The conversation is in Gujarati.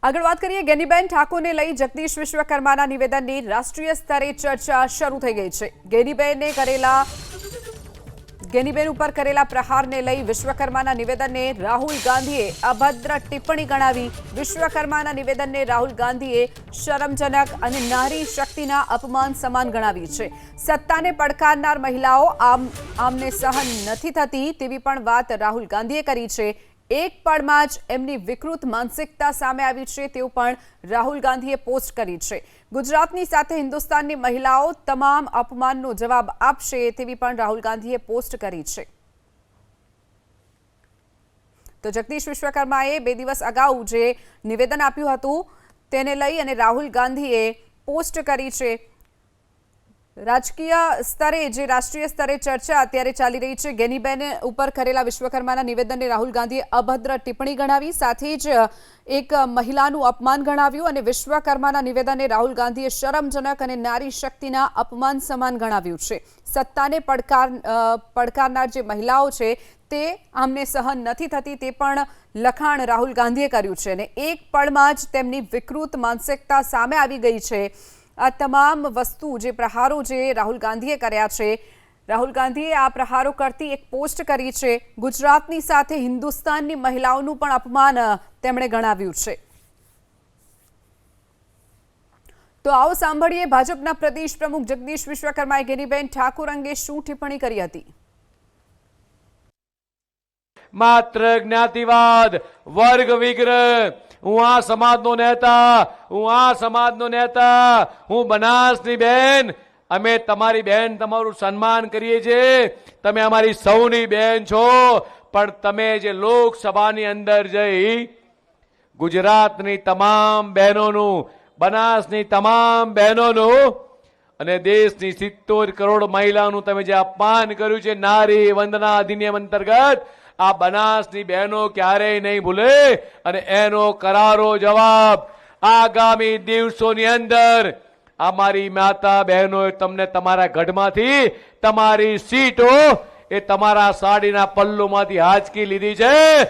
આગળ વાત કરીએ ગેનીબેન ઠાકોરને લઈ જગદીશ વિશ્વકર્માના નિવેદનની રાષ્ટ્રીય સ્તરે ચર્ચા શરૂ થઈ ગઈ છે। ગેનીબેન ઉપર કરેલા પ્રહારને લઈ વિશ્વકર્માના નિવેદનને રાહુલ ગાંધીએ અભદ્ર ટિપ્પણી ગણાવી। વિશ્વકર્માના નિવેદનને રાહુલ ગાંધીએ શરમજનક અને નારી શક્તિના અપમાન સમાન ગણાવી છે। સત્તાને પડકારનાર મહિલાઓ આમને સહન નથી થતી તેવી પણ વાત રાહુલ ગાંધીએ કરી છે। એક પળમાં જ એમની વિકૃત માનસિકતા સામે આવી છે તેવું પણ રાહુલ ગાંધીએ પોસ્ટ કરી છે। ગુજરાતની સાથે હિન્દુસ્તાનની મહિલાઓ તમામ અપમાનનો જવાબ આપશે તેવી પણ રાહુલ ગાંધીએ પોસ્ટ કરી છે। તો જગદીશ વિશ્વકર્માએ 2 દિવસ અગાઉ જે નિવેદન આપ્યું હતું તેને લઈ અને રાહુલ ગાંધીએ પોસ્ટ કરી છે। રાજકીય સ્તરે જે રાષ્ટ્રીય સ્તરે ચર્ચા અત્યારે ચાલી રહી છે। ગેનીબેન ઉપર કરેલા વિશ્વકર્માના નિવેદનને રાહુલ ગાંધીએ અભદ્ર ટિપ્પણી ગણાવી, સાથે જ એક મહિલાનું અપમાન ગણાવ્યું અને વિશ્વકર્માના નિવેદનને રાહુલ ગાંધીએ શરમજનક અને નારી શક્તિના અપમાન સમાન ગણાવ્યું છે। સત્તાને પડકારનાર જે મહિલાઓ છે તે આમને સહન નથી થતી તે પણ લખાણ રાહુલ ગાંધીએ કર્યું છે અને એક પળમાં જ તેમની વિકૃત માનસિકતા સામે આવી ગઈ છે। આ તમામ વસ્તુ જે પ્રહારો જે રાહુલ ગાંધીએ કર્યા છે, રાહુલ ગાંધીએ આ પ્રહારો કરતી એક પોસ્ટ કરી છે। ગુજરાતની સાથે હિન્દુસ્તાનની મહિલાઓનું પણ અપમાન તેમણે ગણાવ્યું છે। તો આવો સાંભળીએ ભાજપના પ્રદેશ પ્રમુખ જગદીશ વિશ્વકર્માએ ગેનીબેન ઠાકોર અંગે શું ટિપ્પણી કરી હતી। માત્ર જ્ઞાતિવાદ, વર્ગ વિગ્રહ, હું આ સમાજનો નેતા, હું બનાસની બેન, અમે તમારી બેન, તમારું સન્માન કરીએ છીએ, તમે અમારી સૌની બેન છો, પણ તમે જે લોકસભાની અંદર જઈ ગુજરાતની તમામ બહેનોનું, બનાસની તમામ બહેનોનું અને દેશની 70 કરોડ મહિલાઓનું તમે જે અપમાન કર્યું છે નારી વંદના અધિનિયમ અંતર્ગત, આ બનાસની બહેનો ક્યારેય નહીં ભૂલે અને એનો કરારો જવાબ આગામી દિવસોની અંદર અમારી માતા બહેનોએ તમને તમારા ગઢમાંથી તમારી સીટો એ તમારા સાડીના પલ્લુમાંથી હાંચકી લીધી છે